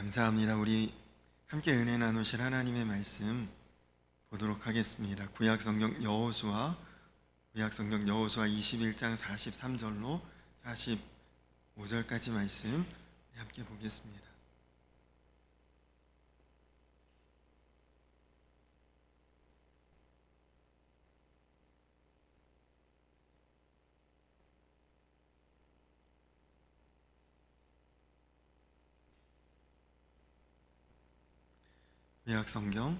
감사합니다. 우리 함께 은혜 나누실 하나님의 말씀 보도록 하겠습니다. 구약성경 여호수아 21장 43절로 45절까지 말씀 함께 보겠습니다. 구약성경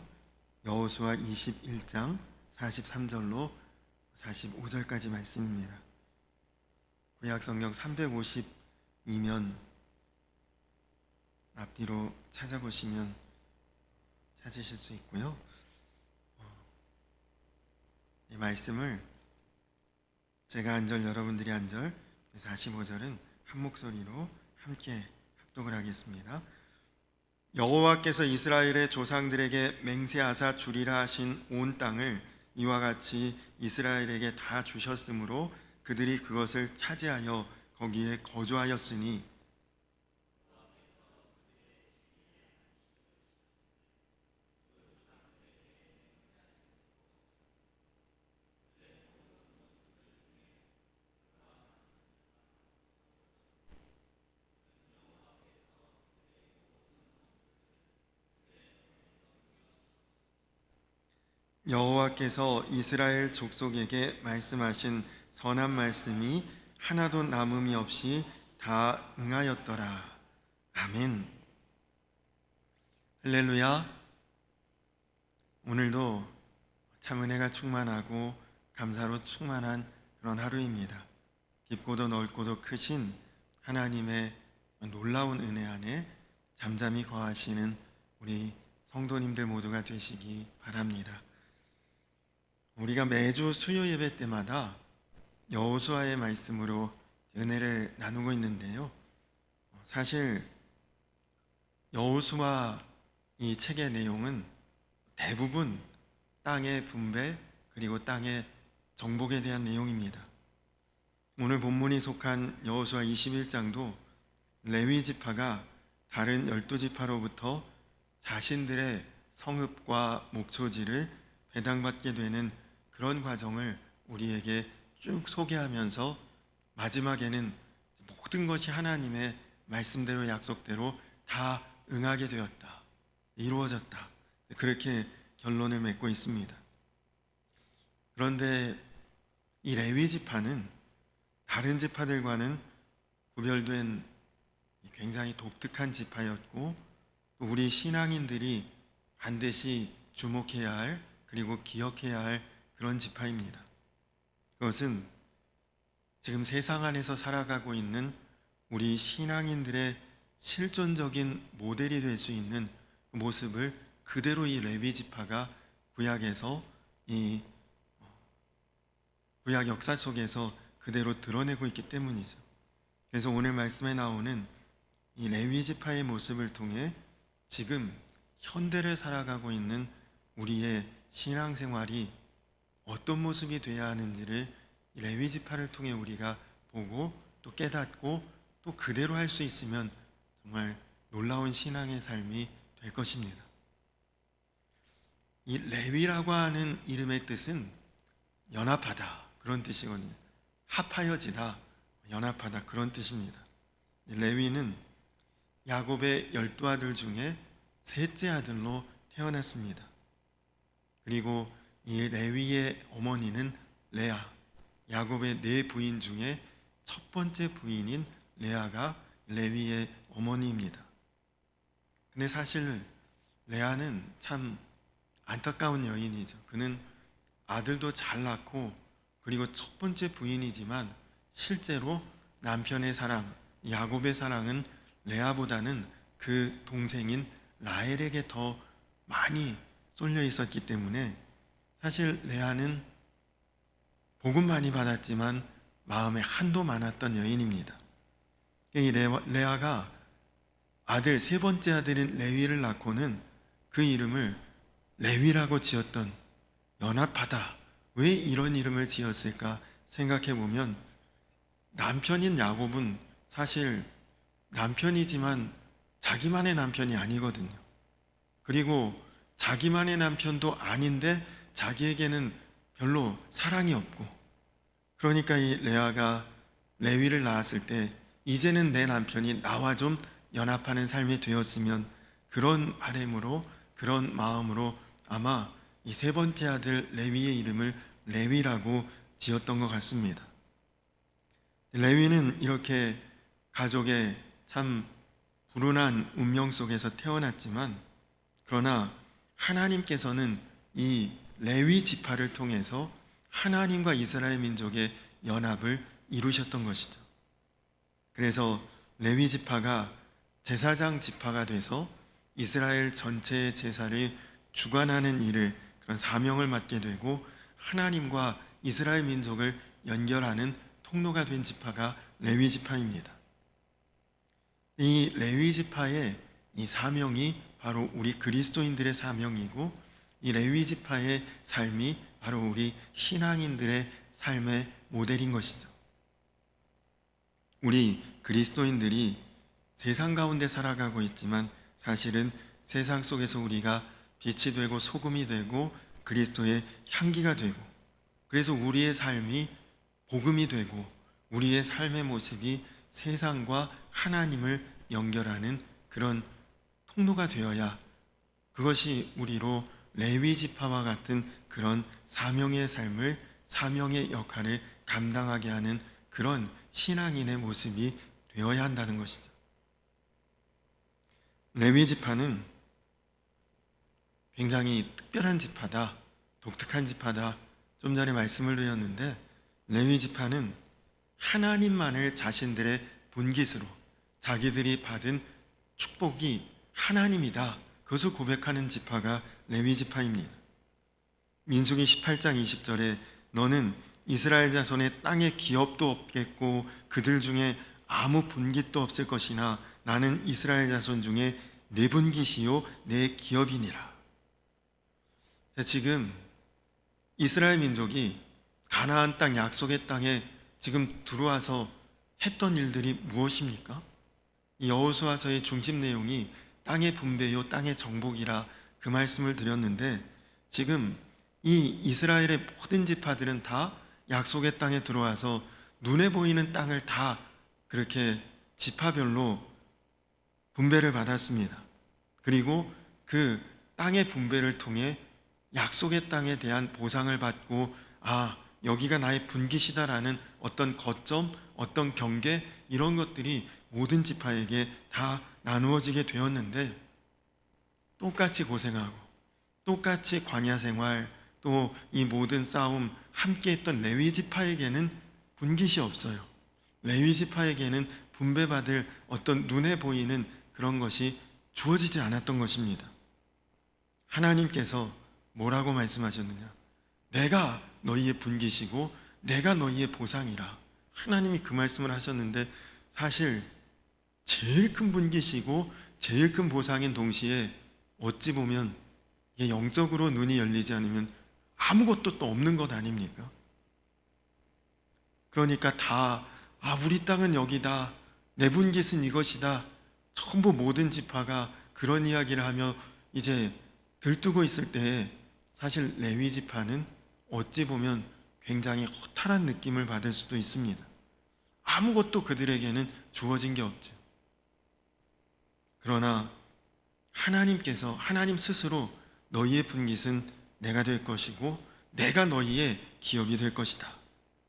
여호수아 21장 43절로 45절까지 말씀입니다. 구약성경 352면 앞뒤로 찾아보시면 찾으실 수 있고요. 이 말씀을 제가 한 절, 여러분들이 한 절, 45절은 한 목소리로 함께 합독을 하겠습니다. 여호와께서 이스라엘의 조상들에게 맹세하사 주리라 하신 온 땅을 이와 같이 이스라엘에게 다 주셨으므로 그들이 그것을 차지하여 거기에 거주하였으니 여호와께서 이스라엘 족속에게 말씀하신 선한 말씀이 하나도 남음이 없이 다 응하였더라. 아멘. 할렐루야. 오늘도 참 은혜가 충만하고 감사로 충만한 그런 하루입니다. 깊고도 넓고도 크신 하나님의 놀라운 은혜 안에 잠잠히 거하시는 우리 성도님들 모두가 되시기 바랍니다. 우리가 매주 수요 예배 때마다 여호수아의 말씀으로 은혜를 나누고 있는데요. 사실 여호수아 이 책의 내용은 대부분 땅의 분배 그리고 땅의 정복에 대한 내용입니다. 오늘 본문이 속한 여호수아 21장도 레위 지파가 다른 12지파로부터 자신들의 성읍과 목초지를 배당받게 되는 그런 과정을 우리에게 쭉 소개하면서 마지막에는 모든 것이 하나님의 말씀대로 약속대로 다 응하게 되었다, 이루어졌다, 그렇게 결론을 맺고 있습니다. 그런데 이 레위 지파는 다른 지파들과는 구별된 굉장히 독특한 지파였고, 또 우리 신앙인들이 반드시 주목해야 할 그리고 기억해야 할 그런 지파입니다. 그것은 지금 세상 안에서 살아가고 있는 우리 신앙인들의 실존적인 모델이 될 수 있는 모습을 그대로 이 레위 지파가 구약에서 이 구약 역사 속에서 그대로 드러내고 있기 때문이죠. 그래서 오늘 말씀에 나오는 이 레위 지파의 모습을 통해 지금 현대를 살아가고 있는 우리의 신앙생활이 어떤 모습이 되어야 하는지를 레위 지파를 통해 우리가 보고 또 깨닫고 또 그대로 할 수 있으면 정말 놀라운 신앙의 삶이 될 것입니다. 이 레위라고 하는 이름의 뜻은 연합하다, 그런 뜻이거든요. 합하여지다, 연합하다, 그런 뜻입니다. 레위는 야곱의 12아들 중에 셋째 아들로 태어났습니다. 그리고 이 레위의 어머니는 레아, 야곱의 4부인 중에 첫 번째 부인인 레아가 레위의 어머니입니다. 근데 사실 레아는 참 안타까운 여인이죠. 그는 아들도 잘 낳고 그리고 첫 번째 부인이지만 실제로 남편의 사랑, 야곱의 사랑은 레아보다는 그 동생인 라헬에게 더 많이 쏠려 있었기 때문에 사실 레아는 복은 많이 받았지만 마음에 한도 많았던 여인입니다. 이 레아가 아들, 세 번째 아들인 레위를 낳고는 그 이름을 레위라고 지었던, 연합하다, 왜 이런 이름을 지었을까 생각해 보면 남편인 야곱은 사실 남편이지만 자기만의 남편이 아니거든요. 그리고 자기만의 남편도 아닌데 자기에게는 별로 사랑이 없고, 그러니까 이 레아가 레위를 낳았을 때 이제는 내 남편이 나와 좀 연합하는 삶이 되었으면, 그런 바람으로, 그런 마음으로 아마 이 세 번째 아들 레위의 이름을 레위라고 지었던 것 같습니다. 레위는 이렇게 가족의 참 불운한 운명 속에서 태어났지만, 그러나 하나님께서는 이 레위 지파를 통해서 하나님과 이스라엘 민족의 연합을 이루셨던 것이죠. 그래서 레위 지파가 제사장 지파가 돼서 이스라엘 전체의 제사를 주관하는 일을, 그런 사명을 맡게 되고 하나님과 이스라엘 민족을 연결하는 통로가 된 지파가 레위 지파입니다. 이 레위 지파의 이 사명이 바로 우리 그리스도인들의 사명이고, 이 레위 지파의 삶이 바로 우리 신앙인들의 삶의 모델인 것이죠. 우리 그리스도인들이 세상 가운데 살아가고 있지만 사실은 세상 속에서 우리가 빛이 되고 소금이 되고 그리스도의 향기가 되고, 그래서 우리의 삶이 복음이 되고 우리의 삶의 모습이 세상과 하나님을 연결하는 그런 통로가 되어야, 그것이 우리로 레위 지파와 같은 그런 사명의 삶을, 사명의 역할을 감당하게 하는 그런 신앙인의 모습이 되어야 한다는 것이죠. 레위 지파는 굉장히 특별한 지파다, 독특한 지파다, 좀 전에 말씀을 드렸는데, 레위 지파는 하나님만을 자신들의 분깃으로, 자기들이 받은 축복이 하나님이다, 그것을 고백하는 지파가 레위 지파입니다. 민수기 18장 20절에 너는 이스라엘 자손의 땅에 기업도 없겠고 그들 중에 아무 분깃도 없을 것이나 나는 이스라엘 자손 중에 내 분깃이요 내 기업이니라. 지금 이스라엘 민족이 가나안 땅, 약속의 땅에 지금 들어와서 했던 일들이 무엇입니까? 이 여호수아서의 중심 내용이 땅의 분배요 땅의 정복이라 그 말씀을 드렸는데, 지금 이 이스라엘의 모든 지파들은 다 약속의 땅에 들어와서 눈에 보이는 땅을 다 그렇게 지파별로 분배를 받았습니다. 그리고 그 땅의 분배를 통해 약속의 땅에 대한 보상을 받고, 아, 여기가 나의 분깃이다라는 어떤 거점, 어떤 경계, 이런 것들이 모든 지파에게 다 나누어지게 되었는데, 똑같이 고생하고 똑같이 광야 생활, 또 이 모든 싸움 함께 했던 레위 지파에게는 분깃이 없어요. 레위 지파에게는 분배받을 어떤 눈에 보이는 그런 것이 주어지지 않았던 것입니다. 하나님께서 뭐라고 말씀하셨느냐? 내가 너희의 분깃이고 내가 너희의 보상이라. 하나님이 그 말씀을 하셨는데, 사실 제일 큰 분깃이고 제일 큰 보상인 동시에 어찌 보면 이게 영적으로 눈이 열리지 않으면 아무것도 또 없는 것 아닙니까? 그러니까 다, 우리 땅은 여기다, 내 분깃은 이것이다, 전부 모든 지파가 그런 이야기를 하며 이제 들뜨고 있을 때, 사실 레위 지파는 어찌 보면 굉장히 허탈한 느낌을 받을 수도 있습니다. 아무것도 그들에게는 주어진 게 없죠. 그러나 하나님께서, 하나님 스스로 너희의 분깃은 내가 될 것이고 내가 너희의 기업이 될 것이다,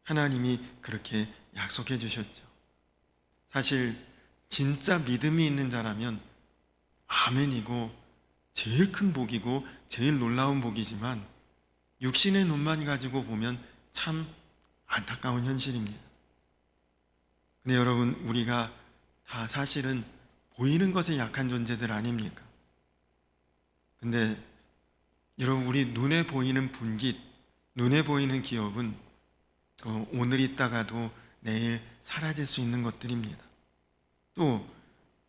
하나님이 그렇게 약속해 주셨죠. 사실 진짜 믿음이 있는 자라면 아멘이고 제일 큰 복이고 제일 놀라운 복이지만, 육신의 눈만 가지고 보면 참 안타까운 현실입니다. 근데 여러분, 우리가 다 사실은 보이는 것에 약한 존재들 아닙니까? 근데 여러분, 우리 눈에 보이는 분깃, 눈에 보이는 기업은 오늘 있다가도 내일 사라질 수 있는 것들입니다. 또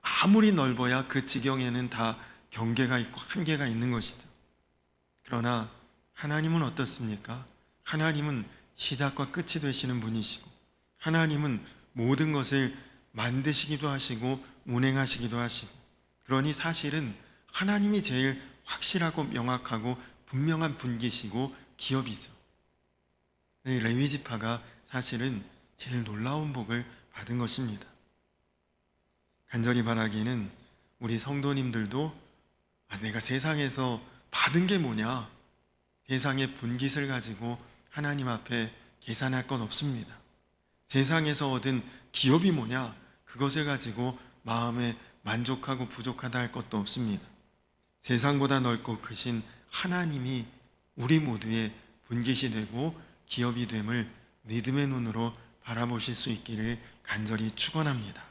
아무리 넓어야 그 지경에는 다 경계가 있고 한계가 있는 것이죠. 그러나 하나님은 어떻습니까? 하나님은 시작과 끝이 되시는 분이시고, 하나님은 모든 것을 만드시기도 하시고 운행하시기도 하시고, 그러니 사실은 하나님이 제일 확실하고 명확하고 분명한 분기시고 기업이죠. 이 레위 지파가 사실은 제일 놀라운 복을 받은 것입니다. 간절히 바라기는 우리 성도님들도 내가 세상에서 받은 게 뭐냐, 세상의 분깃을 가지고 하나님 앞에 계산할 건 없습니다. 세상에서 얻은 기업이 뭐냐, 그것을 가지고 마음에 만족하고 부족하다 할 것도 없습니다. 세상보다 넓고 크신 하나님이 우리 모두의 분깃이 되고 기업이 됨을 믿음의 눈으로 바라보실 수 있기를 간절히 축원합니다.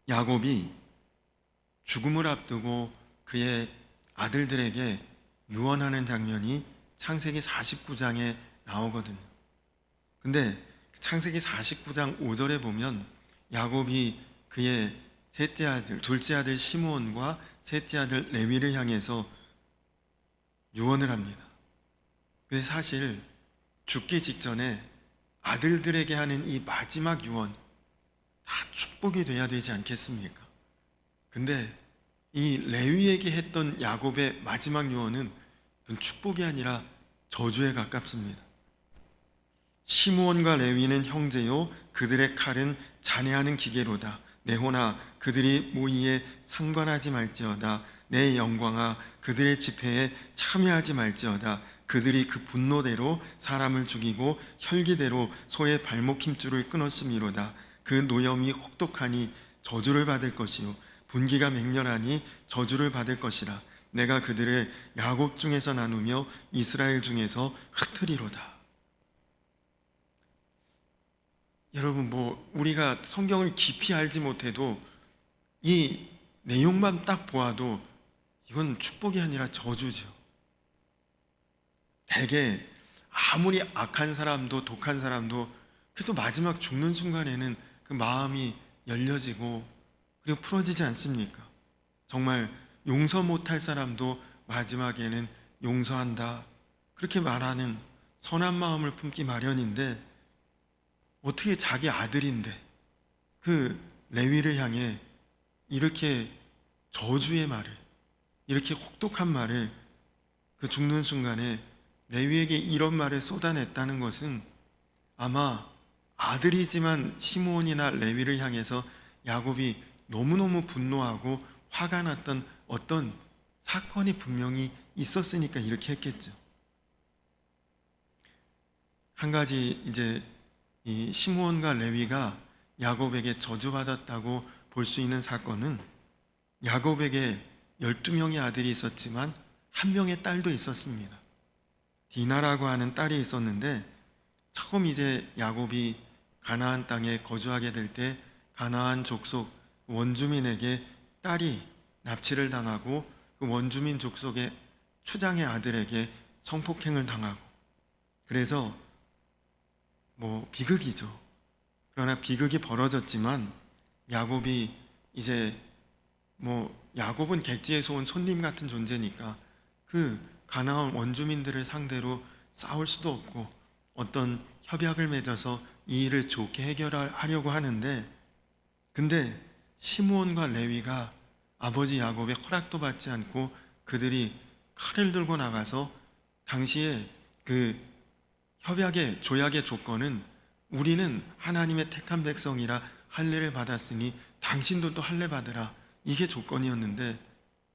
야곱이 죽음을 앞두고 그의 아들들에게 유언하는 장면이 창세기 49장에 나오거든요. 근데 창세기 49장 5절에 보면 야곱이 그의 셋째 아들, 둘째 아들 시므온과 셋째 아들 레위를 향해서 유언을 합니다. 근데 사실 죽기 직전에 아들들에게 하는 이 마지막 유언 다 축복이 돼야 되지 않겠습니까? 근데 이 레위에게 했던 야곱의 마지막 유언은 축복이 아니라 저주에 가깝습니다. 시므온과 레위는 형제요 그들의 칼은 잔해하는 기계로다. 내 호나 그들이 모의에 상관하지 말지어다. 내 영광아 그들의 집회에 참여하지 말지어다. 그들이 그 분노대로 사람을 죽이고 혈기대로 소의 발목 힘줄을 끊었음이로다. 그 노염이 혹독하니 저주를 받을 것이요 분기가 맹렬하니 저주를 받을 것이라. 내가 그들을 야곱 중에서 나누며 이스라엘 중에서 흩으리로다. 여러분, 우리가 성경을 깊이 알지 못해도 이 내용만 딱 보아도 이건 축복이 아니라 저주죠. 대개 아무리 악한 사람도 독한 사람도 그래도 마지막 죽는 순간에는 그 마음이 열려지고 그리고 풀어지지 않습니까? 정말 용서 못할 사람도 마지막에는 용서한다, 그렇게 말하는 선한 마음을 품기 마련인데 어떻게 자기 아들인데 그 레위를 향해 이렇게 저주의 말을, 이렇게 혹독한 말을 그 죽는 순간에 레위에게 이런 말을 쏟아냈다는 것은 아마 아들이지만 시므온이나 레위를 향해서 야곱이 너무너무 분노하고 화가 났던 어떤 사건이 분명히 있었으니까 이렇게 했겠죠. 한 가지 이제 이 시므온과 레위가 야곱에게 저주받았다고 볼 수 있는 사건은 야곱에게 12명의 아들이 있었지만 한 명의 딸도 있었습니다. 디나라고 하는 딸이 있었는데 처음 이제 야곱이 가나안 땅에 거주하게 될 때 가나안 족속 원주민에게 딸이 납치를 당하고 그 원주민 족속의 추장의 아들에게 성폭행을 당하고, 그래서 비극이죠. 그러나 비극이 벌어졌지만 야곱이 이제 야곱은 객지에서 온 손님 같은 존재니까 그 가나안 원주민들을 상대로 싸울 수도 없고 어떤 협약을 맺어서 이 일을 좋게 해결하려고 하는데, 근데 시므온과 레위가 아버지 야곱의 허락도 받지 않고 그들이 칼을 들고 나가서 당시에 그 협약의 조약의 조건은 우리는 하나님의 택한 백성이라 할례를 받았으니 당신도 또 할례 받으라, 이게 조건이었는데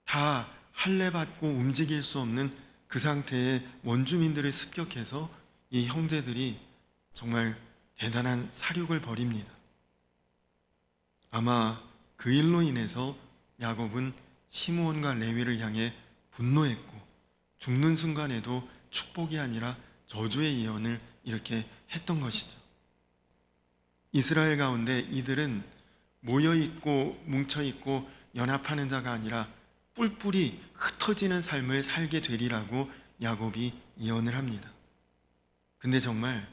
다 할례 받고 움직일 수 없는 그 상태의 원주민들을 습격해서 이 형제들이 정말 대단한 사륙을 벌입니다. 아마 그 일로 인해서 야곱은 시므온과 레위를 향해 분노했고 죽는 순간에도 축복이 아니라 저주의 예언을 이렇게 했던 것이죠. 이스라엘 가운데 이들은 모여있고 뭉쳐있고 연합하는 자가 아니라 뿔뿔이 흩어지는 삶을 살게 되리라고 야곱이 예언을 합니다. 근데 정말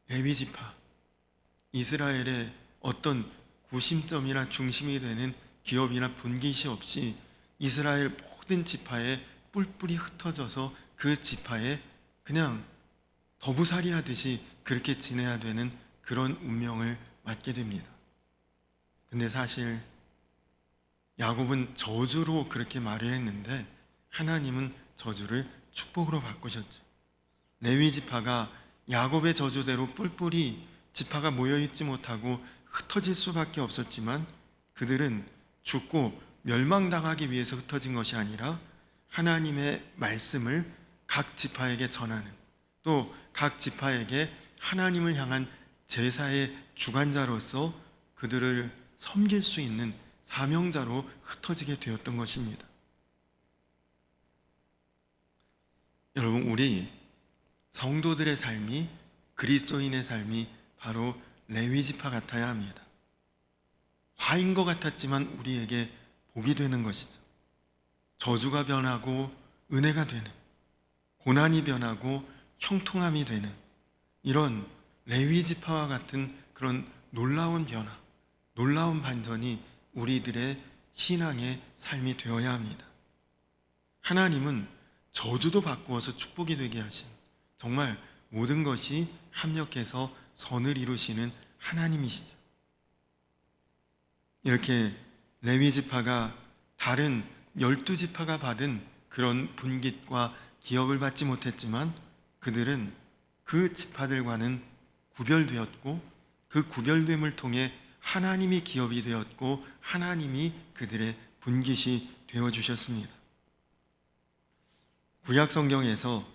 레위 지파, 이스라엘의 어떤 구심점이나 중심이 되는 기업이나 분깃이 없이 이스라엘 모든 지파에 뿔뿔이 흩어져서 그 지파에 그냥 더부살이 하듯이 그렇게 지내야 되는 그런 운명을 맞게 됩니다. 근데 사실 야곱은 저주로 그렇게 말을 했는데 하나님은 저주를 축복으로 바꾸셨죠. 레위 지파가 야곱의 저주대로 뿔뿔이 지파가 모여있지 못하고 흩어질 수밖에 없었지만 그들은 죽고 멸망당하기 위해서 흩어진 것이 아니라 하나님의 말씀을 각 지파에게 전하는, 또 각 지파에게 하나님을 향한 제사의 주관자로서 그들을 섬길 수 있는 사명자로 흩어지게 되었던 것입니다. 여러분, 우리 성도들의 삶이, 그리스도인의 삶이 바로 레위 지파 같아야 합니다. 화인 것 같았지만 우리에게 복이 되는 것이죠. 저주가 변하고 은혜가 되는, 고난이 변하고 형통함이 되는 이런 레위 지파와 같은 그런 놀라운 변화, 놀라운 반전이 우리들의 신앙의 삶이 되어야 합니다. 하나님은 저주도 바꾸어서 축복이 되게 하신, 정말 모든 것이 합력해서 선을 이루시는 하나님이시죠. 이렇게 레위 지파가 다른 12지파가 받은 그런 분깃과 기업을 받지 못했지만 그들은 그 지파들과는 구별되었고 그 구별됨을 통해 하나님이 기업이 되었고 하나님이 그들의 분깃이 되어주셨습니다. 구약 성경에서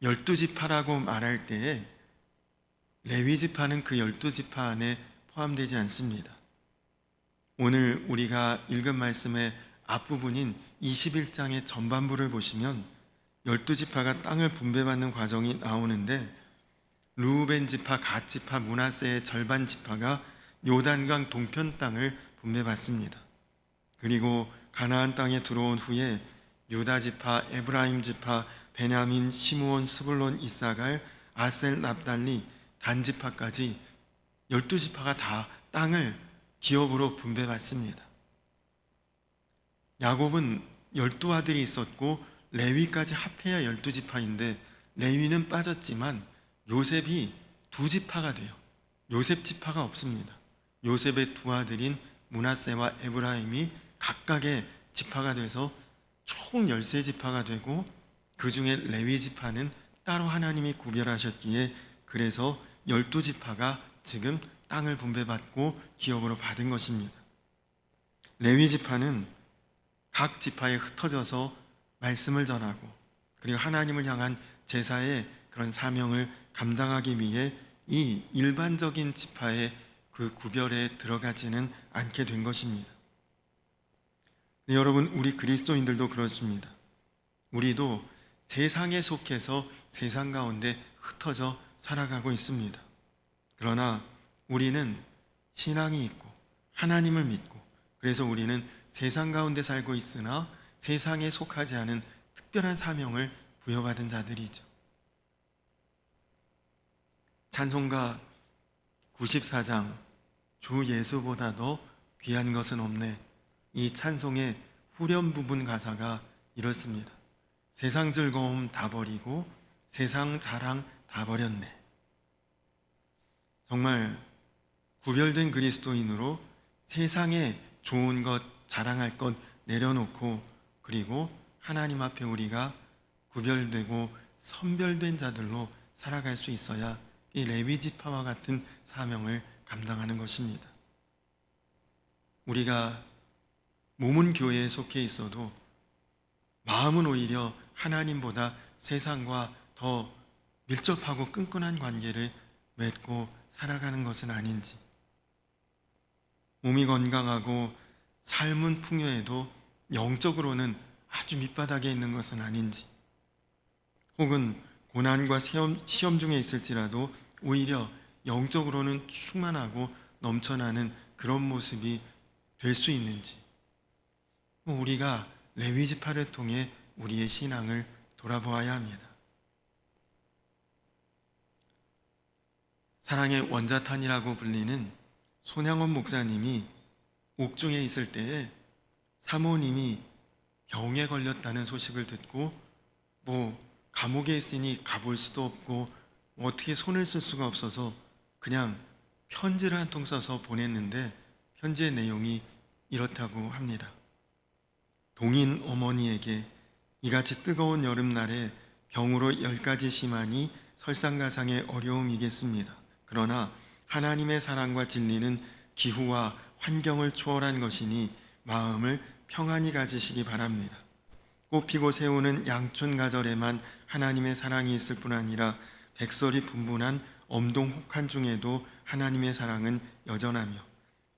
12지파라고 말할 때에 레위 지파는 그 12지파 안에 포함되지 않습니다. 오늘 우리가 읽은 말씀의 앞부분인 21장의 전반부를 보시면 12지파가 땅을 분배받는 과정이 나오는데 르우벤 지파, 갓 지파, 므낫세의 절반 지파가 요단강 동편 땅을 분배받습니다. 그리고 가나안 땅에 들어온 후에 유다 지파, 에브라임 지파, 베냐민, 시므온, 스불론, 이사갈, 아셀, 납달리, 단 지파까지 12지파가 다 땅을 기업으로 분배받습니다. 야곱은 12아들이 있었고 레위까지 합해야 12지파인데 레위는 빠졌지만 요셉이 2지파가 돼요. 요셉 지파가 없습니다. 요셉의 2아들인 므낫세와 에브라임이 각각의 지파가 돼서 총 13지파가 되고 그 중에 레위 지파는 따로 하나님이 구별하셨기에 그래서 12지파가 지금 땅을 분배받고 기업으로 받은 것입니다. 레위 지파는 각 지파에 흩어져서 말씀을 전하고 그리고 하나님을 향한 제사의 그런 사명을 감당하기 위해 이 일반적인 지파의 그 구별에 들어가지는 않게 된 것입니다. 네, 여러분, 우리 그리스도인들도 그렇습니다. 우리도 세상에 속해서 세상 가운데 흩어져 살아가고 있습니다. 그러나 우리는 신앙이 있고 하나님을 믿고 그래서 우리는 세상 가운데 살고 있으나 세상에 속하지 않은 특별한 사명을 부여받은 자들이죠. 찬송가 94장 주 예수보다도 귀한 것은 없네. 이 찬송의 후렴 부분 가사가 이렇습니다. 세상 즐거움 다 버리고 세상 자랑 다 버렸네. 정말 구별된 그리스도인으로 세상에 좋은 것, 자랑할 것 내려놓고 그리고 하나님 앞에 우리가 구별되고 선별된 자들로 살아갈 수 있어야 이 레위 지파와 같은 사명을 감당하는 것입니다. 우리가 몸은 교회에 속해 있어도 마음은 오히려 하나님보다 세상과 더 밀접하고 끈끈한 관계를 맺고 살아가는 것은 아닌지, 몸이 건강하고 삶은 풍요해도 영적으로는 아주 밑바닥에 있는 것은 아닌지, 혹은 고난과 시험 중에 있을지라도 오히려 영적으로는 충만하고 넘쳐나는 그런 모습이 될 수 있는지, 우리가 레위 지파를 통해 우리의 신앙을 돌아보아야 합니다. 사랑의 원자탄이라고 불리는 손양원 목사님이 옥중에 있을 때에 사모님이 병에 걸렸다는 소식을 듣고 감옥에 있으니 가볼 수도 없고 어떻게 손을 쓸 수가 없어서 그냥 편지를 한 통 써서 보냈는데 편지의 내용이 이렇다고 합니다. 동인 어머니에게 이같이 뜨거운 여름날에 병으로 10가지 심하니 설상가상의 어려움이겠습니다. 그러나 하나님의 사랑과 진리는 기후와 환경을 초월한 것이니 마음을 평안히 가지시기 바랍니다. 꽃피고 새우는 양춘가절에만 하나님의 사랑이 있을 뿐 아니라 백설이 분분한 엄동 혹한 중에도 하나님의 사랑은 여전하며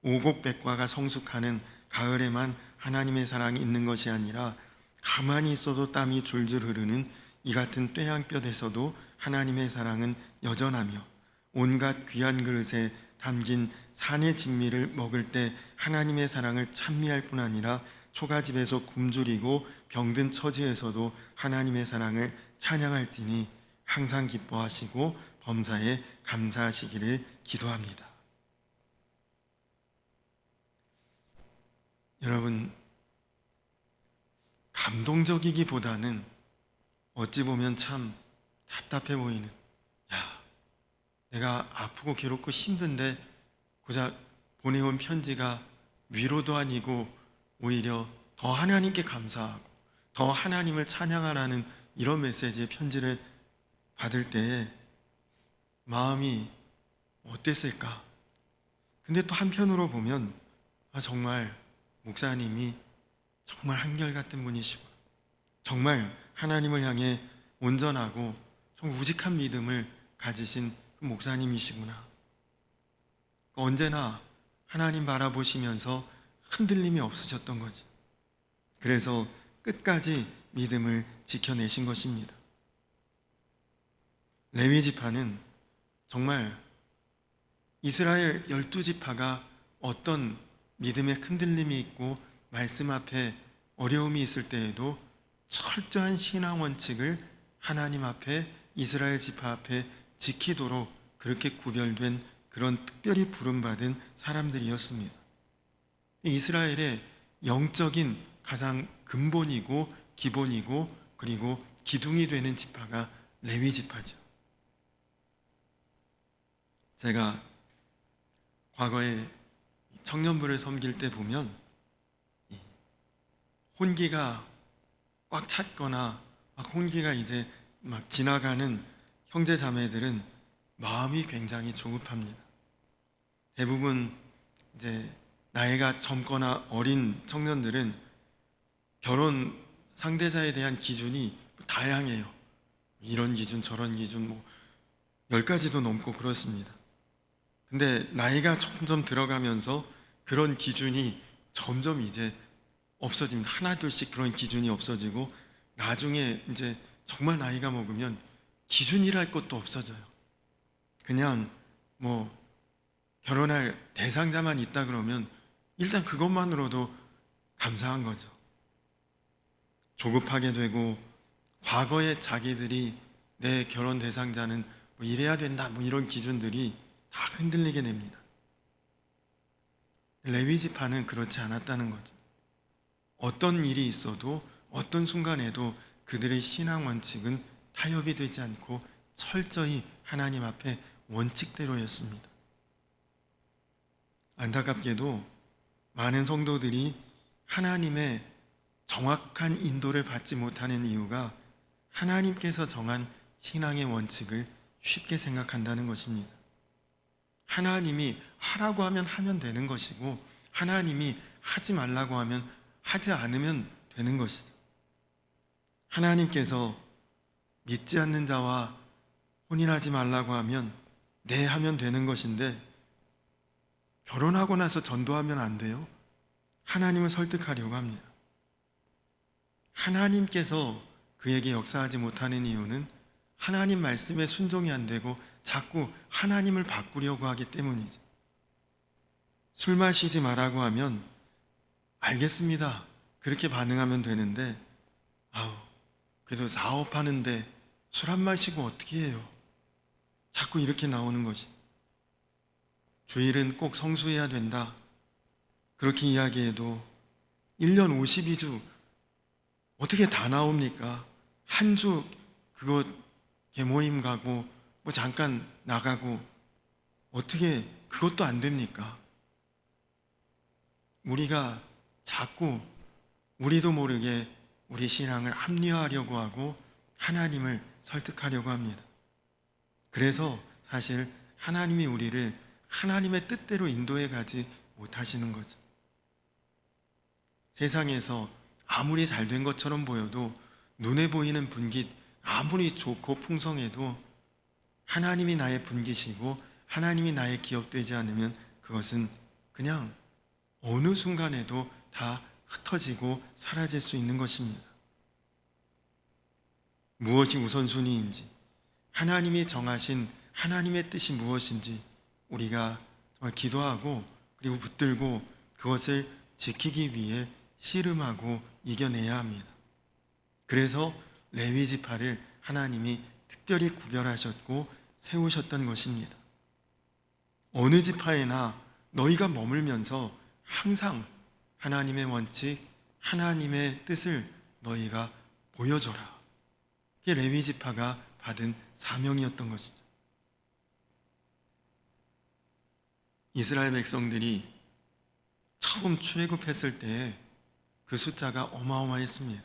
오곡백과가 성숙하는 가을에만 하나님의 사랑이 있는 것이 아니라 가만히 있어도 땀이 줄줄 흐르는 이 같은 뙤양볕에서도 하나님의 사랑은 여전하며 온갖 귀한 그릇에 담긴 산의 진미를 먹을 때 하나님의 사랑을 찬미할 뿐 아니라 초가집에서 굶주리고 병든 처지에서도 하나님의 사랑을 찬양할지니 항상 기뻐하시고 범사에 감사하시기를 기도합니다. 여러분, 감동적이기보다는 어찌 보면 참 답답해 보이는, 내가 아프고 괴롭고 힘든데 고작 보내온 편지가 위로도 아니고 오히려 더 하나님께 감사하고 더 하나님을 찬양하라는 이런 메시지의 편지를 받을 때에 마음이 어땠을까? 근데 또 한편으로 보면 정말 목사님이 정말 한결같은 분이시고 정말 하나님을 향해 온전하고 좀 우직한 믿음을 가지신 그 목사님이시구나. 언제나 하나님 바라보시면서 흔들림이 없으셨던 거지. 그래서 끝까지 믿음을 지켜내신 것입니다. 레위 지파는 정말 이스라엘 12지파가 어떤 믿음의 흔들림이 있고 말씀 앞에 어려움이 있을 때에도 철저한 신앙 원칙을 하나님 앞에 이스라엘 지파 앞에 지키도록 그렇게 구별된 그런 특별히 부름받은 사람들이었습니다. 이스라엘의 영적인 가장 근본이고 기본이고 그리고 기둥이 되는 지파가 레위 지파죠. 제가 과거에 청년부를 섬길 때 보면 혼기가 꽉 찼거나 혼기가 이제 막 지나가는 형제 자매들은 마음이 굉장히 조급합니다. 대부분 이제 나이가 젊거나 어린 청년들은 결혼 상대자에 대한 기준이 다양해요. 이런 기준 저런 기준 10가지도 넘고 그렇습니다. 근데 나이가 점점 들어가면서 그런 기준이 점점 이제 없어집니다. 하나 둘씩 그런 기준이 없어지고 나중에 이제 정말 나이가 먹으면 기준이랄 것도 없어져요. 그냥 결혼할 대상자만 있다 그러면 일단 그것만으로도 감사한 거죠. 조급하게 되고 과거에 자기들이 내 결혼 대상자는 이래야 된다 이런 기준들이 다 흔들리게 됩니다. 레위 지파는 그렇지 않았다는 거죠. 어떤 일이 있어도 어떤 순간에도 그들의 신앙 원칙은 타협이 되지 않고 철저히 하나님 앞에 원칙대로였습니다. 안타깝게도 많은 성도들이 하나님의 정확한 인도를 받지 못하는 이유가 하나님께서 정한 신앙의 원칙을 쉽게 생각한다는 것입니다. 하나님이 하라고 하면 하면 되는 것이고 하나님이 하지 말라고 하면 하지 않으면 되는 것이죠. 하나님께서 믿지 않는 자와 혼인하지 말라고 하면 네 하면 되는 것인데 결혼하고 나서 전도하면 안 돼요. 하나님을 설득하려고 합니다. 하나님께서 그에게 역사하지 못하는 이유는 하나님 말씀에 순종이 안 되고 자꾸 하나님을 바꾸려고 하기 때문이죠. 술 마시지 말라고 하면 알겠습니다. 그렇게 반응하면 되는데 그래도 사업하는데 술 안 마시고 어떻게 해요? 자꾸 이렇게 나오는 것이. 주일은 꼭 성수해야 된다. 그렇게 이야기해도 1년 52주 어떻게 다 나옵니까? 한 주 그거 개모임 가고 잠깐 나가고 어떻게 그것도 안 됩니까? 우리가 자꾸 우리도 모르게 우리 신앙을 합리화하려고 하고 하나님을 설득하려고 합니다. 그래서 사실 하나님이 우리를 하나님의 뜻대로 인도해 가지 못하시는 거죠. 세상에서 아무리 잘된 것처럼 보여도, 눈에 보이는 분깃 아무리 좋고 풍성해도 하나님이 나의 분깃이고 하나님이 나의 기업되지 않으면 그것은 그냥 어느 순간에도 다 흩어지고 사라질 수 있는 것입니다. 무엇이 우선순위인지, 하나님이 정하신 하나님의 뜻이 무엇인지 우리가 정말 기도하고 그리고 붙들고 그것을 지키기 위해 씨름하고 이겨내야 합니다. 그래서 레위 지파를 하나님이 특별히 구별하셨고 세우셨던 것입니다. 어느 지파에나 너희가 머물면서 항상 하나님의 원칙, 하나님의 뜻을 너희가 보여줘라. 그게 레위 지파가 받은 사명이었던 것이죠. 이스라엘 백성들이 처음 출애굽했을 때에 그 숫자가 어마어마했습니다.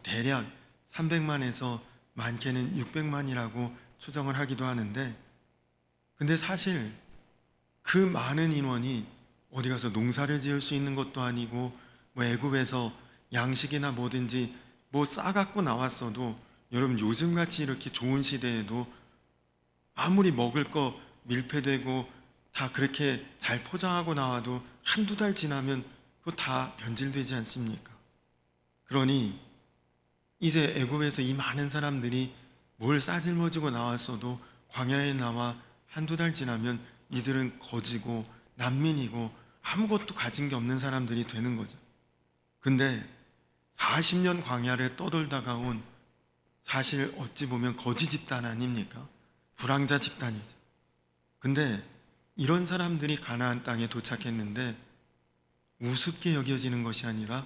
대략 300만에서 많게는 600만이라고 추정을 하기도 하는데, 근데 사실 그 많은 인원이 어디 가서 농사를 지을 수 있는 것도 아니고, 애굽에서 양식이나 뭐든지 싸갖고 나왔어도, 여러분 요즘같이 이렇게 좋은 시대에도 아무리 먹을 거 밀폐되고 다 그렇게 잘 포장하고 나와도 한두 달 지나면 그거 다 변질되지 않습니까? 그러니 이제 애굽에서 이 많은 사람들이 뭘 싸질머지고 나왔어도 광야에 나와 한두 달 지나면 이들은 거지고 난민이고 아무것도 가진 게 없는 사람들이 되는 거죠. 근데 40년 광야를 떠돌다가 온, 사실 어찌 보면 거지 집단 아닙니까? 불황자 집단이죠. 근데 이런 사람들이 가나안 땅에 도착했는데 우습게 여겨지는 것이 아니라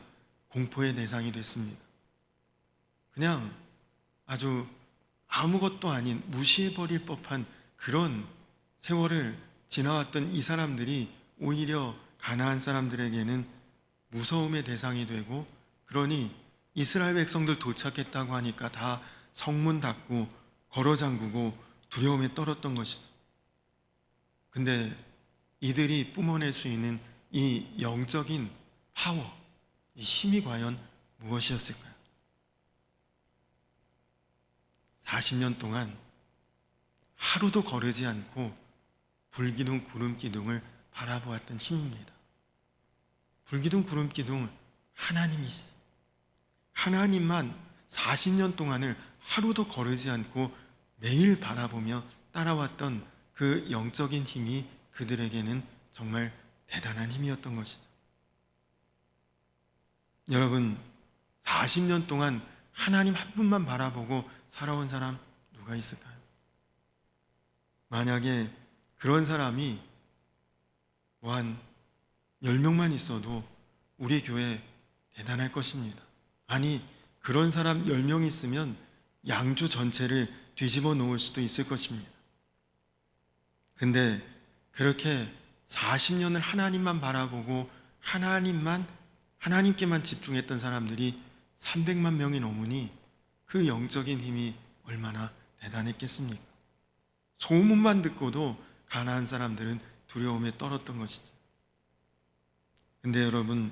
공포의 대상이 됐습니다. 그냥 아주 아무것도 아닌 무시해버릴 법한 그런 세월을 지나왔던 이 사람들이 오히려 가나안 사람들에게는 무서움의 대상이 되고, 그러니 이스라엘 백성들 도착했다고 하니까 다 성문 닫고 걸어 잠그고 두려움에 떨었던 것이죠. 근데 이들이 뿜어낼 수 있는 이 영적인 파워, 이 힘이 과연 무엇이었을까요? 40년 동안 하루도 거르지 않고 불기둥 구름 기둥을 바라보았던 힘입니다. 불기둥 구름 기둥 하나님이시, 하나님만 40년 동안을 하루도 거르지 않고 매일 바라보며 따라왔던 그 영적인 힘이 그들에게는 정말 대단한 힘이었던 것이죠. 여러분, 40년 동안 하나님 한 분만 바라보고 살아온 사람 누가 있을까요? 만약에 그런 사람이 한 10명만 있어도 우리 교회 대단할 것입니다. 아니, 그런 사람 10명 있으면 양주 전체를 뒤집어 놓을 수도 있을 것입니다. 근데 그렇게 40년을 하나님만 바라보고 하나님께만 집중했던 사람들이 300만 명이 넘으니 그 영적인 힘이 얼마나 대단했겠습니까? 소문만 듣고도 가나안 사람들은 두려움에 떨었던 것이죠. 근데 여러분,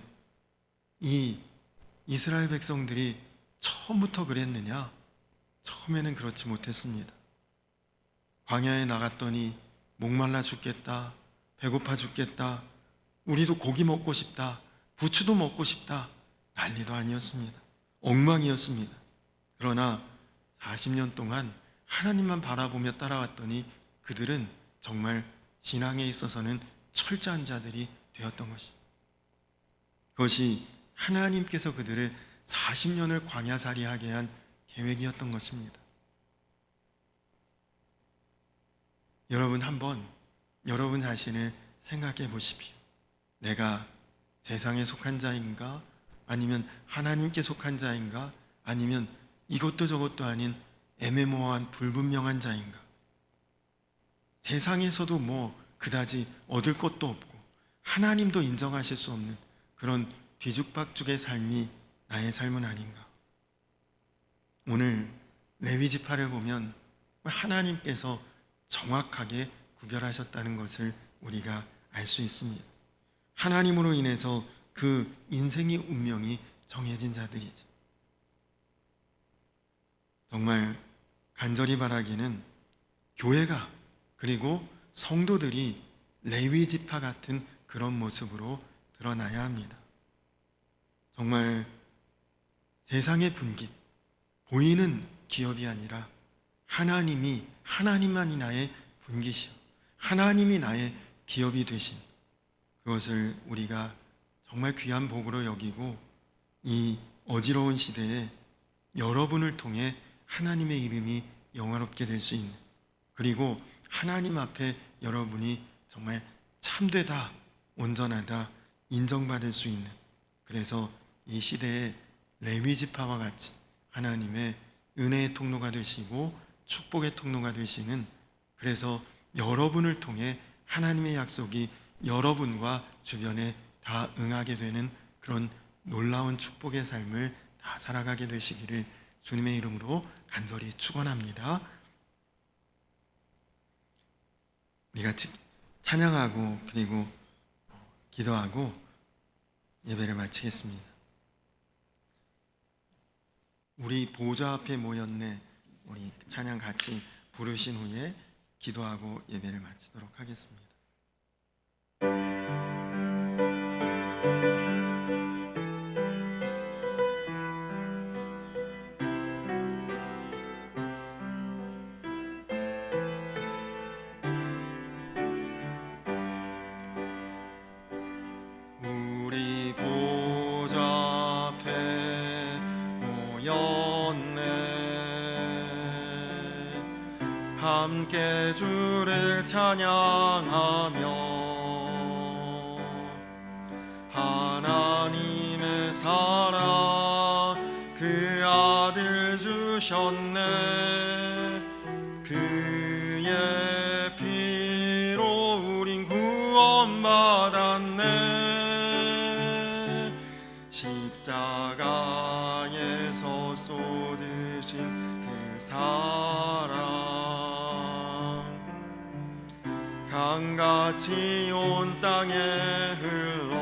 이 이스라엘 백성들이 처음부터 그랬느냐? 처음에는 그렇지 못했습니다. 광야에 나갔더니 목말라 죽겠다, 배고파 죽겠다, 우리도 고기 먹고 싶다, 부추도 먹고 싶다, 난리도 아니었습니다. 엉망이었습니다. 그러나 40년 동안 하나님만 바라보며 따라왔더니 그들은 정말 신앙에 있어서는 철저한 자들이 되었던 것이죠. 그것이 하나님께서 그들을 40년을 광야살이하게 한 계획이었던 것입니다. 여러분, 한번 여러분 자신을 생각해 보십시오. 내가 세상에 속한 자인가? 아니면 하나님께 속한 자인가? 아니면 이것도 저것도 아닌 애매모호한 불분명한 자인가? 세상에서도 그다지 얻을 것도 없고 하나님도 인정하실 수 없는 그런 뒤죽박죽의 삶이 나의 삶은 아닌가. 오늘 레위 지파를 보면 하나님께서 정확하게 구별하셨다는 것을 우리가 알 수 있습니다. 하나님으로 인해서 그 인생의 운명이 정해진 자들이죠. 정말 간절히 바라기는 교회가, 그리고 성도들이 레위 지파 같은 그런 모습으로 드러나야 합니다. 정말 세상의 분깃, 보이는 기업이 아니라 하나님만이 나의 분깃이요, 하나님이 나의 기업이 되신 그것을 우리가 정말 귀한 복으로 여기고, 이 어지러운 시대에 여러분을 통해 하나님의 이름이 영화롭게 될 수 있는, 그리고 하나님 앞에 여러분이 정말 참되다, 온전하다 인정받을 수 있는, 그래서 이 시대에 레위 지파와 같이 하나님의 은혜의 통로가 되시고 축복의 통로가 되시는, 그래서 여러분을 통해 하나님의 약속이 여러분과 주변에 다 응하게 되는 그런 놀라운 축복의 삶을 다 살아가게 되시기를 주님의 이름으로 간절히 축원합니다. 우리가 찬양하고 그리고 기도하고 예배를 마치겠습니다. 우리 보좌 앞에 모였네, 우리 찬양 같이 부르신 후에 기도하고 예배를 마치도록 하겠습니다. 우리 보좌 앞에 모였네, 함께 주를 찬양하며 하나님의 사랑 그 아들 주셨네, 그의 피로 우린 구원받았네. 십자가에서 쏟으신 그 사랑 강같이 온 땅에 흘러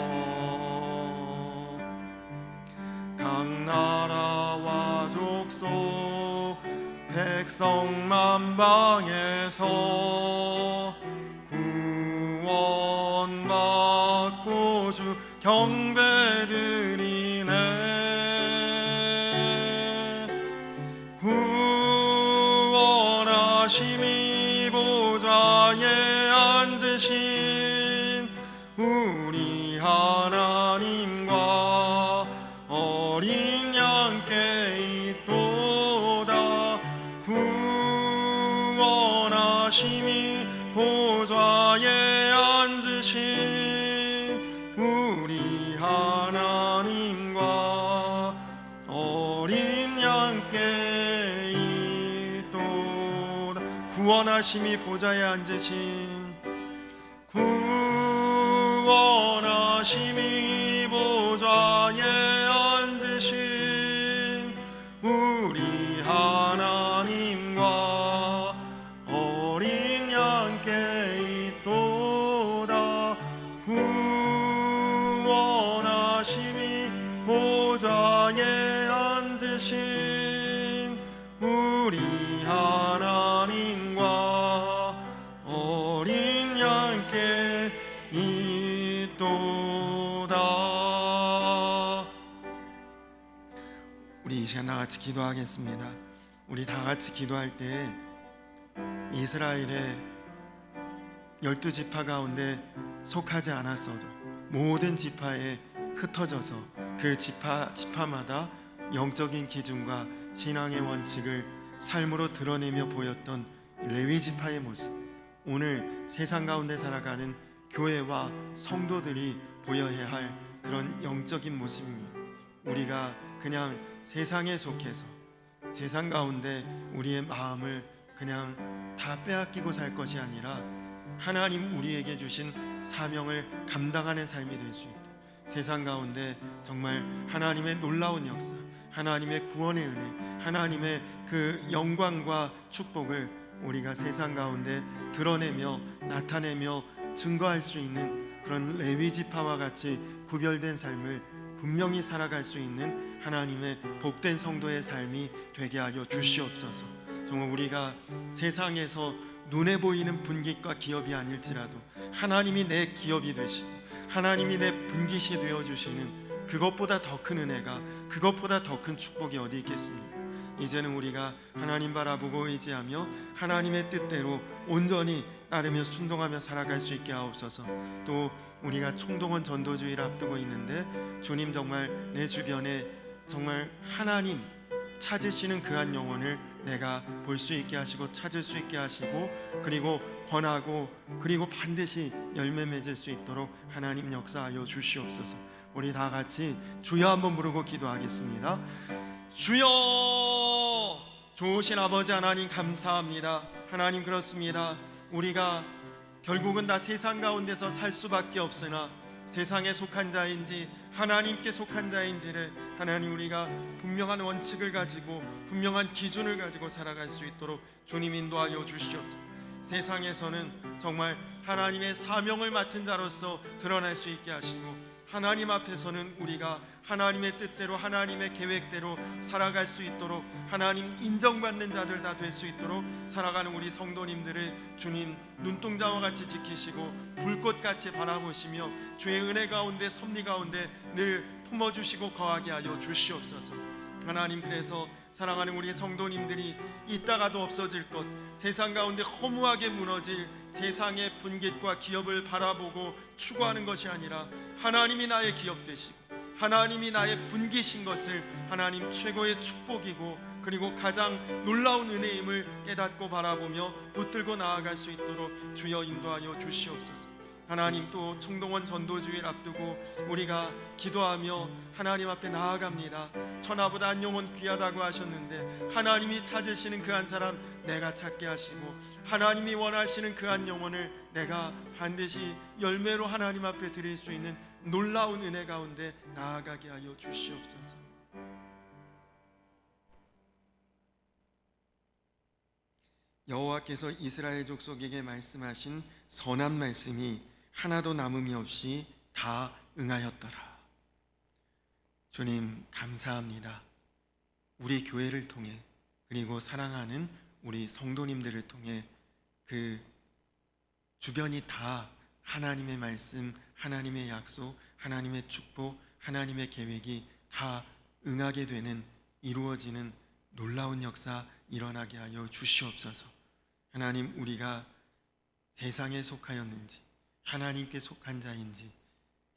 각 나라와 족속 백성 만방에서 구원받고 주 경배드리네. 구원하심이 보좌에 앉으신 우리 하나님과 어린 양께 있도다. 구원하심이 보좌에 앉으신 우리 하나님과 어린 양께 있도다. 구원하심이 보좌에 앉으신, 구원하심이 보좌에 앉으신 우리 하나님과 어린 양께 있도다. 구원하심이 보좌에 앉으신 우리 하나님과 어린 양께 있도다. 우리 이 시간 다 같이 기도하겠습니다. 우리 다 같이 기도할 때 이스라엘의 12지파 가운데 속하지 않았어도 모든 지파에 흩어져서 그 지파마다 영적인 기준과 신앙의 원칙을 삶으로 드러내며 보였던 레위 지파의 모습, 오늘 세상 가운데 살아가는 교회와 성도들이 보여야 할 그런 영적인 모습입니다. 우리가 그냥 세상에 속해서 세상 가운데 우리의 마음을 그냥 다 빼앗기고 살 것이 아니라 하나님 우리에게 주신 사명을 감당하는 삶이 될 수 있도록, 세상 가운데 정말 하나님의 놀라운 역사, 하나님의 구원의 은혜, 하나님의 그 영광과 축복을 우리가 세상 가운데 드러내며 나타내며 증거할 수 있는 그런 레위 지파와 같이 구별된 삶을 분명히 살아갈 수 있는 하나님의 복된 성도의 삶이 되게 하여 주시옵소서. 정말 우리가 세상에서 눈에 보이는 분깃과 기업이 아닐지라도 하나님이 내 기업이 되시고 하나님이 내 분깃이 되어주시는 그것보다 더 큰 은혜가, 그것보다 더 큰 축복이 어디 있겠습니까? 이제는 우리가 하나님 바라보고 의지하며 하나님의 뜻대로 온전히 따르며 순종하며 살아갈 수 있게 하옵소서. 또 우리가 총동원 전도주의를 앞두고 있는데 주님 정말 내 주변에 정말 하나님 찾으시는 그 한 영혼을 내가 볼 수 있게 하시고 찾을 수 있게 하시고 그리고 권하고 그리고 반드시 열매 맺을 수 있도록 하나님 역사하여 주시옵소서. 우리 다 같이 주여 한번 부르고 기도하겠습니다. 주여, 좋으신 아버지 하나님 감사합니다. 하나님 그렇습니다. 우리가 결국은 다 세상 가운데서 살 수밖에 없으나 세상에 속한 자인지 하나님께 속한 자인지를 하나님 우리가 분명한 원칙을 가지고 분명한 기준을 가지고 살아갈 수 있도록 주님 인도하여 주시옵소서. 세상에서는 정말 하나님의 사명을 맡은 자로서 드러날 수 있게 하시고 하나님 앞에서는 우리가 하나님의 뜻대로 하나님의 계획대로 살아갈 수 있도록 하나님 인정받는 자들 다 될 수 있도록 살아가는 우리 성도님들을 주님 눈동자와 같이 지키시고 불꽃같이 바라보시며 주의 은혜 가운데 섭리 가운데 늘 품어주시고 거하게 하여 주시옵소서. 하나님 그래서 사랑하는 우리 성도님들이 있다가도 없어질 것, 세상 가운데 허무하게 무너질 세상의 분깃과 기업을 바라보고 추구하는 것이 아니라 하나님이 나의 기업 되시고 하나님이 나의 분깃인 것을 하나님 최고의 축복이고 그리고 가장 놀라운 은혜임을 깨닫고 바라보며 붙들고 나아갈 수 있도록 주여 인도하여 주시옵소서. 하나님 또 총동원 전도주의를 앞두고 우리가 기도하며 하나님 앞에 나아갑니다. 천하보다 한 영혼 귀하다고 하셨는데 하나님이 찾으시는 그 한 사람 내가 찾게 하시고 하나님이 원하시는 그 한 영혼을 내가 반드시 열매로 하나님 앞에 드릴 수 있는 놀라운 은혜 가운데 나아가게 하여 주시옵소서. 여호와께서 이스라엘 족속에게 말씀하신 선한 말씀이 하나도 남음이 없이 다 응하였더라. 주님 감사합니다. 우리 교회를 통해 그리고 사랑하는 우리 성도님들을 통해 그 주변이 다 하나님의 말씀, 하나님의 약속, 하나님의 축복, 하나님의 계획이 다 응하게 되는 이루어지는 놀라운 역사 일어나게 하여 주시옵소서. 하나님 우리가 세상에 속하였는지 하나님께 속한 자인지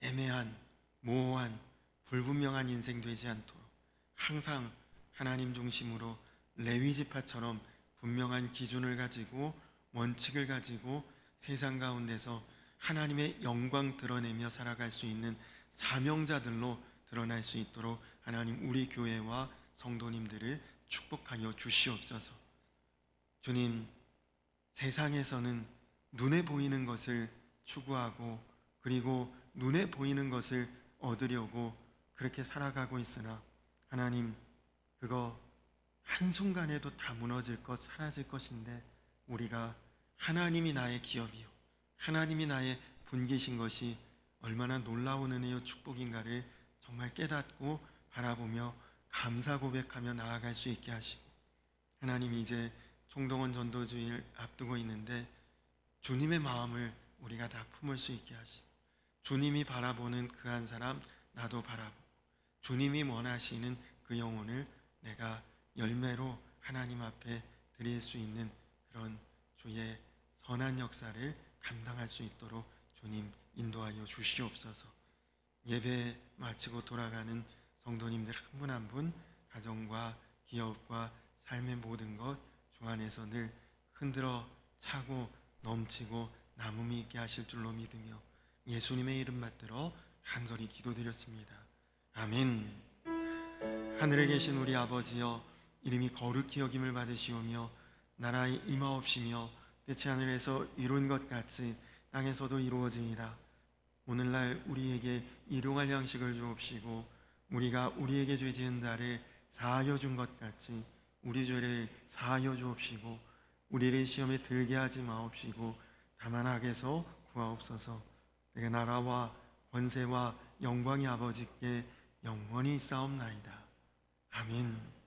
애매한 모호한 불분명한 인생 되지 않도록 항상 하나님 중심으로 레위 지파처럼 분명한 기준을 가지고 원칙을 가지고 세상 가운데서 하나님의 영광 드러내며 살아갈 수 있는 사명자들로 드러날 수 있도록 하나님 우리 교회와 성도님들을 축복하여 주시옵소서. 주님 세상에서는 눈에 보이는 것을 추구하고 그리고 눈에 보이는 것을 얻으려고 그렇게 살아가고 있으나 하나님 그거 한순간에도 다 무너질 것 사라질 것인데 우리가 하나님이 나의 기업이요 하나님이 나의 분깃인 것이 얼마나 놀라운 은혜요 축복인가를 정말 깨닫고 바라보며 감사 고백하며 나아갈 수 있게 하시고 하나님 이제 총동원 전도주의를 앞두고 있는데 주님의 마음을 우리가 다 품을 수 있게 하시고 주님이 바라보는 그 한 사람 나도 바라보고 주님이 원하시는 그 영혼을 내가 열매로 하나님 앞에 드릴 수 있는 그런 주의 선한 역사를 감당할 수 있도록 주님 인도하여 주시옵소서. 예배 마치고 돌아가는 성도님들 한 분 한 분 가정과 기업과 삶의 모든 것 주 안에서 늘 흔들어 차고 넘치고 남음이 있게 하실 줄로 믿으며 예수님의 이름 받들어 간절히 기도드렸습니다. 아멘. 하늘에 계신 우리 아버지여 이름이 거룩히 여김을 받으시오며 나라의 임하옵시며 끝이 하늘에서 이룬 것 같이 땅에서도 이루어지이다. 오늘날 우리에게 일용할 양식을 주옵시고 우리가 우리에게 죄 지은 자를 사하여 준 것 같이 우리 죄를 사하여 주옵시고 우리를 시험에 들게 하지 마옵시고 다만 악에서 구하옵소서. 내가 나라와 권세와 영광이 아버지께 영원히 있사옵나이다. 아멘.